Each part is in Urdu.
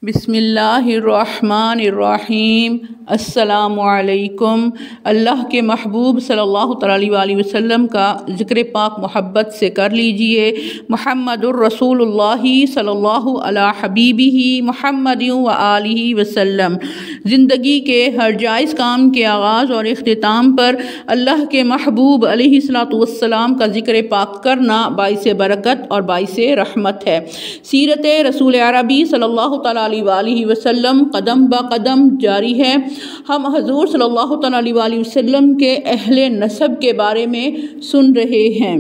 بسم اللہ الرحمن الرحیم۔ السلام علیکم۔ اللہ کے محبوب صلی اللہ تعالیٰ علیہ وسلم کا ذکر پاک محبت سے کر لیجئے۔ محمد الرسول اللہ صلی اللہ علی حبیبہ محمد و آلہ وسلم۔ زندگی کے ہر جائز کام کے آغاز اور اختتام پر اللہ کے محبوب علیہ السلام کا ذکر پاک کرنا باعث برکت اور باعث رحمت ہے۔ سیرت رسول عربی صلی اللہ تعالیٰ علیہ وسلم قدم با قدم جاری ہے۔ ہم حضور صلی اللہ تعالیٰ علیہ وسلم کے اہل نسب کے بارے میں سن رہے ہیں۔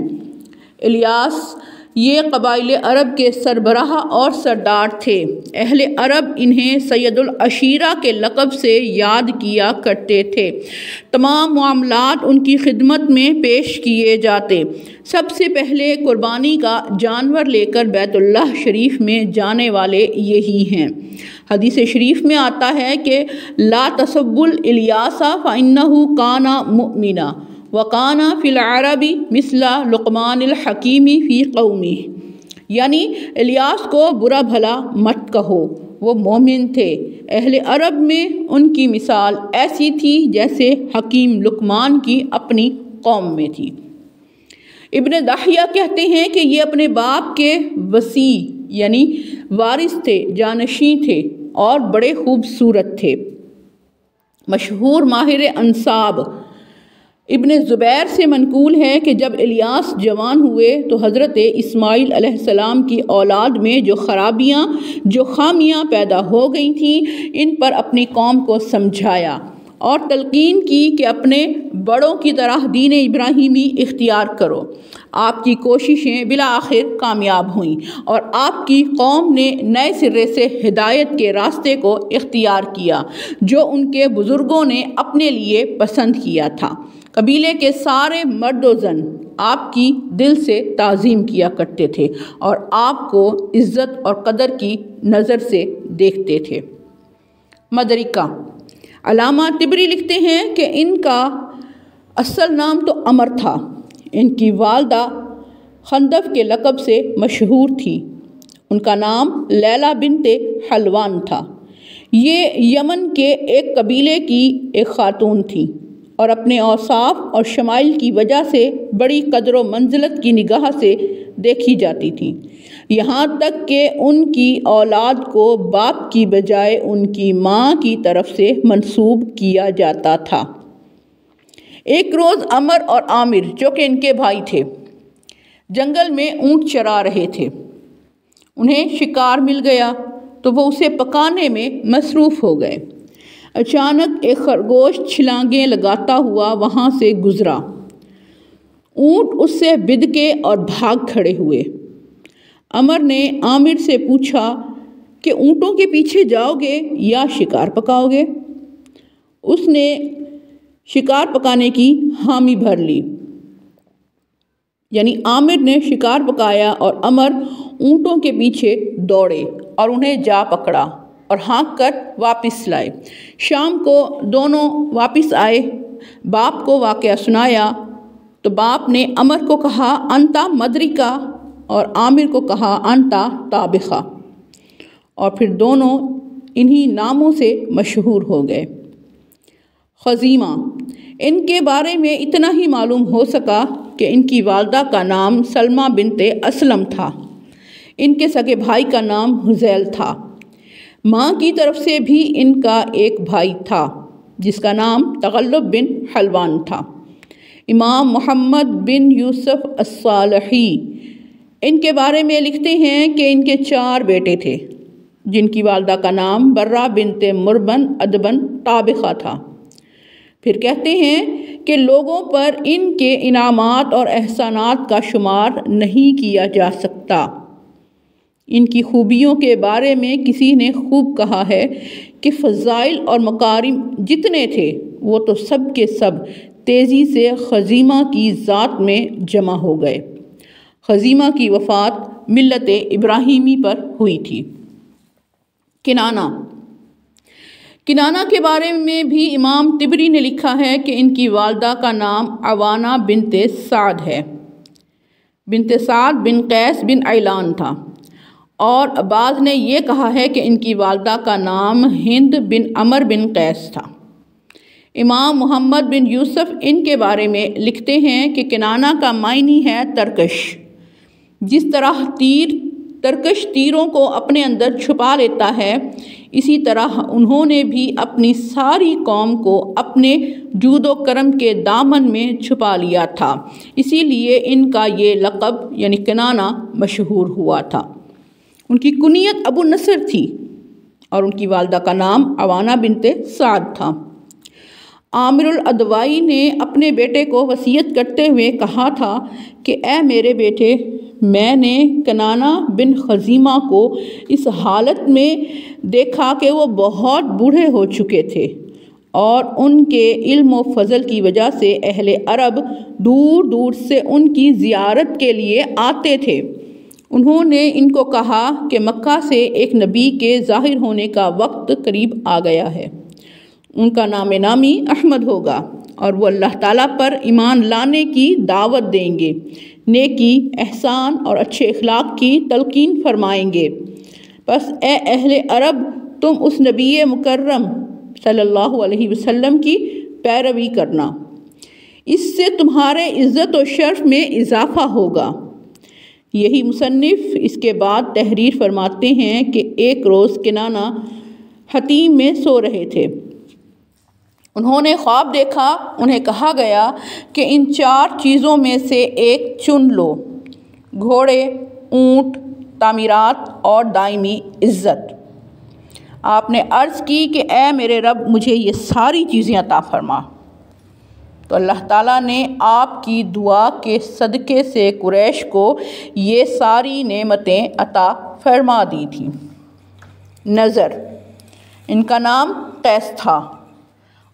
الیاس یہ قبائل عرب کے سربراہ اور سردار تھے۔ اہل عرب انہیں سید العشیرہ کے لقب سے یاد کیا کرتے تھے۔ تمام معاملات ان کی خدمت میں پیش کیے جاتے۔ سب سے پہلے قربانی کا جانور لے کر بیت اللہ شریف میں جانے والے یہی ہیں۔ حدیث شریف میں آتا ہے کہ لا تسبوا الیاس فإنہ کان مؤمنا وَقَانَ فِي الْعَرَبِ مِثْلَ لُقْمَانِ الْحَكِيمِ فِي قَوْمِهِ، یعنی الیاس کو برا بھلا مت کہو، وہ مومن تھے۔ اہل عرب میں ان کی مثال ایسی تھی جیسے حکیم لقمان کی اپنی قوم میں تھی۔ ابن دحیہ کہتے ہیں کہ یہ اپنے باپ کے وصی یعنی وارث تھے، جانشین تھے اور بڑے خوبصورت تھے۔ مشہور ماہر انساب ابن زبیر سے منقول ہے کہ جب الیاس جوان ہوئے تو حضرت اسماعیل علیہ السلام کی اولاد میں جو خامیاں پیدا ہو گئی تھیں ان پر اپنی قوم کو سمجھایا اور تلقین کی کہ اپنے بڑوں کی طرح دین ابراہیمی اختیار کرو۔ آپ کی کوششیں بالآخر کامیاب ہوئیں اور آپ کی قوم نے نئے سرے سے ہدایت کے راستے کو اختیار کیا جو ان کے بزرگوں نے اپنے لیے پسند کیا تھا۔ قبیلے کے سارے مرد و زن آپ کی دل سے تعظیم کیا کرتے تھے اور آپ کو عزت اور قدر کی نظر سے دیکھتے تھے۔ مدرکہ علامہ طبری لکھتے ہیں کہ ان کا اصل نام تو عمر تھا۔ ان کی والدہ خندف کے لقب سے مشہور تھی۔ ان کا نام لیلہ بنت حلوان تھا۔ یہ یمن کے ایک قبیلے کی ایک خاتون تھی اور اپنے اوصاف اور شمائل کی وجہ سے بڑی قدر و منزلت کی نگاہ سے دیکھی جاتی تھی، یہاں تک کہ ان کی اولاد کو باپ کی بجائے ان کی ماں کی طرف سے منسوب کیا جاتا تھا۔ ایک روز عمر اور عامر جو کہ ان کے بھائی تھے جنگل میں اونٹ چرا رہے تھے۔ انہیں شکار مل گیا تو وہ اسے پکانے میں مصروف ہو گئے۔ اچانک ایک خرگوش چھلانگیں لگاتا ہوا وہاں سے گزرا۔ اونٹ اس سے بدکے اور بھاگ کھڑے ہوئے۔ عمر نے عامر سے پوچھا کہ اونٹوں کے پیچھے جاؤ گے یا شکار پکاؤ گے؟ اس نے شکار پکانے کی حامی بھر لی، یعنی عامر نے شکار پکایا اور عمر اونٹوں کے پیچھے دوڑے اور انہیں جا پکڑا اور ہانک کر واپس لائے۔ شام کو دونوں واپس آئے، باپ کو واقعہ سنایا تو باپ نے عمر کو کہا انتا مدرکہ اور عامر کو کہا انتا طابخہ، اور پھر دونوں انہی ناموں سے مشہور ہو گئے۔ خزیمہ ان کے بارے میں اتنا ہی معلوم ہو سکا کہ ان کی والدہ کا نام سلمہ بنت اسلم تھا۔ ان کے سگے بھائی کا نام حذیل تھا۔ ماں کی طرف سے بھی ان کا ایک بھائی تھا جس کا نام تغلب بن حلوان تھا۔ امام محمد بن یوسف الصالحی ان کے بارے میں لکھتے ہیں کہ ان کے 4 بیٹے تھے جن کی والدہ کا نام برہ بنت مربن ادبن طابخہ تھا۔ پھر کہتے ہیں کہ لوگوں پر ان کے انعامات اور احسانات کا شمار نہیں کیا جا سکتا۔ ان کی خوبیوں کے بارے میں کسی نے خوب کہا ہے کہ فضائل اور مکارم جتنے تھے وہ تو سب کے سب تیزی سے خزیمہ کی ذات میں جمع ہو گئے۔ خزیمہ کی وفات ملت ابراہیمی پر ہوئی تھی۔ کنانہ کے بارے میں بھی امام طبری نے لکھا ہے کہ ان کی والدہ کا نام عوانہ بنت سعد ہے۔ بنت سعد بن قیس بن عیلان تھا اور بعض نے یہ کہا ہے کہ ان کی والدہ کا نام ہند بن عمر بن قیس تھا۔ امام محمد بن یوسف ان کے بارے میں لکھتے ہیں کہ کنانہ کا معنی ہے ترکش۔ جس طرح ترکش تیروں کو اپنے اندر چھپا لیتا ہے، اسی طرح انہوں نے بھی اپنی ساری قوم کو اپنے جود و کرم کے دامن میں چھپا لیا تھا، اسی لیے ان کا یہ لقب یعنی کنانہ مشہور ہوا تھا۔ ان کی کنیت ابو نصر تھی اور ان کی والدہ کا نام عوانہ بنت سعد تھا۔ عامر الادوائی نے اپنے بیٹے کو وصیت کرتے ہوئے کہا تھا کہ اے میرے بیٹے، میں نے کنانہ بن خزیمہ کو اس حالت میں دیکھا کہ وہ بہت بوڑھے ہو چکے تھے اور ان کے علم و فضل کی وجہ سے اہل عرب دور دور سے ان کی زیارت کے لیے آتے تھے۔ انہوں نے ان کو کہا کہ مکہ سے ایک نبی کے ظاہر ہونے کا وقت قریب آ گیا ہے، ان کا نام نامی احمد ہوگا اور وہ اللہ تعالیٰ پر ایمان لانے کی دعوت دیں گے، نیکی، احسان اور اچھے اخلاق کی تلقین فرمائیں گے۔ بس اے اہل عرب، تم اس نبی مکرم صلی اللہ علیہ وسلم کی پیروی کرنا، اس سے تمہارے عزت و شرف میں اضافہ ہوگا۔ یہی مصنف اس کے بعد تحریر فرماتے ہیں کہ ایک روز کنانہ حطیم میں سو رہے تھے۔ انہوں نے خواب دیکھا۔ انہیں کہا گیا کہ ان 4 چیزوں میں سے ایک چن لو: گھوڑے، اونٹ، تعمیرات اور دائمی عزت۔ آپ نے عرض کی کہ اے میرے رب، مجھے یہ ساری چیزیں عطا فرما۔ تو اللہ تعالیٰ نے آپ کی دعا کے صدقے سے قریش کو یہ ساری نعمتیں عطا فرما دی تھیں۔ نظر: ان کا نام قیس تھا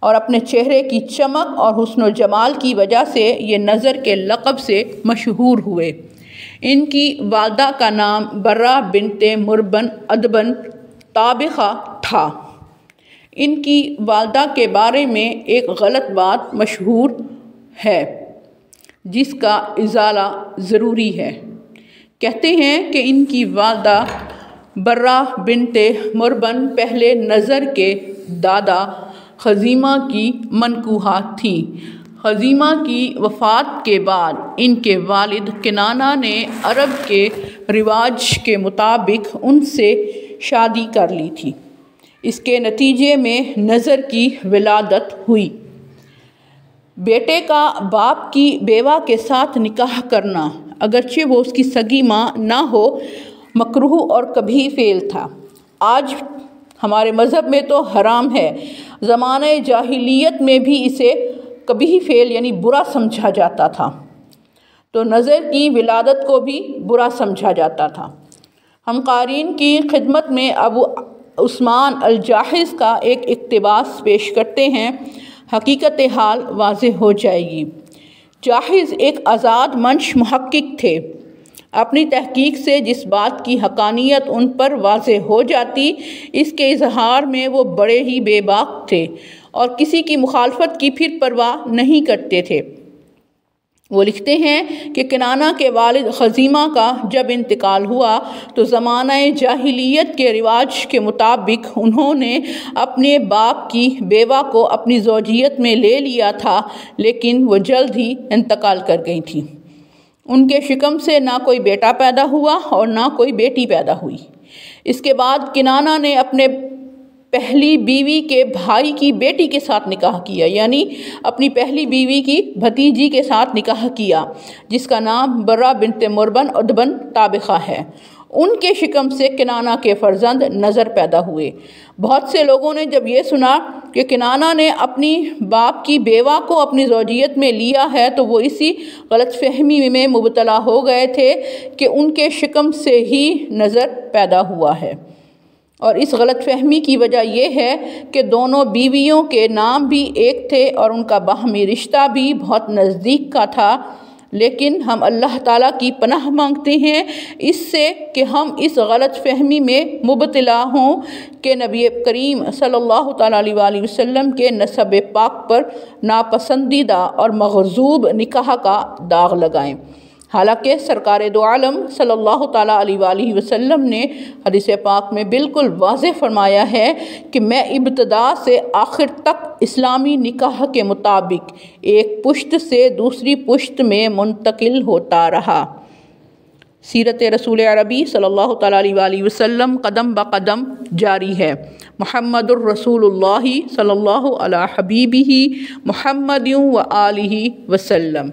اور اپنے چہرے کی چمک اور حسن و جمال کی وجہ سے یہ نظر کے لقب سے مشہور ہوئے۔ ان کی والدہ کا نام برہ بنت مربن ادبن طابخہ تھا۔ ان کی والدہ کے بارے میں ایک غلط بات مشہور ہے جس کا ازالہ ضروری ہے۔ کہتے ہیں کہ ان کی والدہ برہ بنت مربن پہلے نظر کے دادا خزیمہ کی منکوحہ تھیں۔ خزیمہ کی وفات کے بعد ان کے والد کنانہ نے عرب کے رواج کے مطابق ان سے شادی کر لی تھی۔ اس کے نتیجے میں نظر کی ولادت ہوئی۔ بیٹے کا باپ کی بیوہ کے ساتھ نکاح کرنا، اگرچہ وہ اس کی سگی ماں نہ ہو، مکروہ اور کبھی فعل تھا۔ آج ہمارے مذہب میں تو حرام ہے، زمانہ جاہلیت میں بھی اسے کبھی فعل یعنی برا سمجھا جاتا تھا، تو نظر کی ولادت کو بھی برا سمجھا جاتا تھا۔ ہم قارئین کی خدمت میں ابو عثمان الجاحظ کا ایک اقتباس پیش کرتے ہیں، حقیقت حال واضح ہو جائے گی۔ جاحظ ایک آزاد منش محقق تھے۔ اپنی تحقیق سے جس بات کی حقانیت ان پر واضح ہو جاتی، اس کے اظہار میں وہ بڑے ہی بے باک تھے اور کسی کی مخالفت کی پھر پرواہ نہیں کرتے تھے۔ وہ لکھتے ہیں کہ کنانہ کے والد خزیمہ کا جب انتقال ہوا تو زمانہ جاہلیت کے رواج کے مطابق انہوں نے اپنے باپ کی بیوہ کو اپنی زوجیت میں لے لیا تھا، لیکن وہ جلد ہی انتقال کر گئی تھیں۔ ان کے شکم سے نہ کوئی بیٹا پیدا ہوا اور نہ کوئی بیٹی پیدا ہوئی۔ اس کے بعد کنانہ نے اپنے پہلی بیوی کے بھائی کی بیٹی کے ساتھ نکاح کیا، یعنی اپنی پہلی بیوی کی بھتیجی کے ساتھ نکاح کیا، جس کا نام برہ بنت مربن ادبن طابخہ ہے۔ ان کے شکم سے کنانہ کے فرزند نظر پیدا ہوئے۔ بہت سے لوگوں نے جب یہ سنا کہ کنانہ نے اپنی باپ کی بیوہ کو اپنی زوجیت میں لیا ہے تو وہ اسی غلط فہمی میں مبتلا ہو گئے تھے کہ ان کے شکم سے ہی نظر پیدا ہوا ہے، اور اس غلط فہمی کی وجہ یہ ہے کہ دونوں بیویوں کے نام بھی ایک تھے اور ان کا باہمی رشتہ بھی بہت نزدیک کا تھا۔ لیکن ہم اللہ تعالیٰ کی پناہ مانگتے ہیں اس سے کہ ہم اس غلط فہمی میں مبتلا ہوں کہ نبی کریم صلی اللہ تعالیٰ علیہ وآلہ وسلم کے نسب پاک پر ناپسندیدہ اور مغضوب نکاح کا داغ لگائیں۔ حالانکہ سرکار دو عالم صلی اللہ تعالیٰ علیہ وآلہ وسلم نے حدیث پاک میں بالکل واضح فرمایا ہے کہ میں ابتدا سے آخر تک اسلامی نکاح کے مطابق ایک پشت سے دوسری پشت میں منتقل ہوتا رہا۔ سیرت رسول عربی صلی اللہ تعالیٰ علیہ وآلہ وسلم قدم بقدم جاری ہے۔ محمد الرسول اللہ صلی اللہ علیہ حبیبہ محمد و آلہ وسلم۔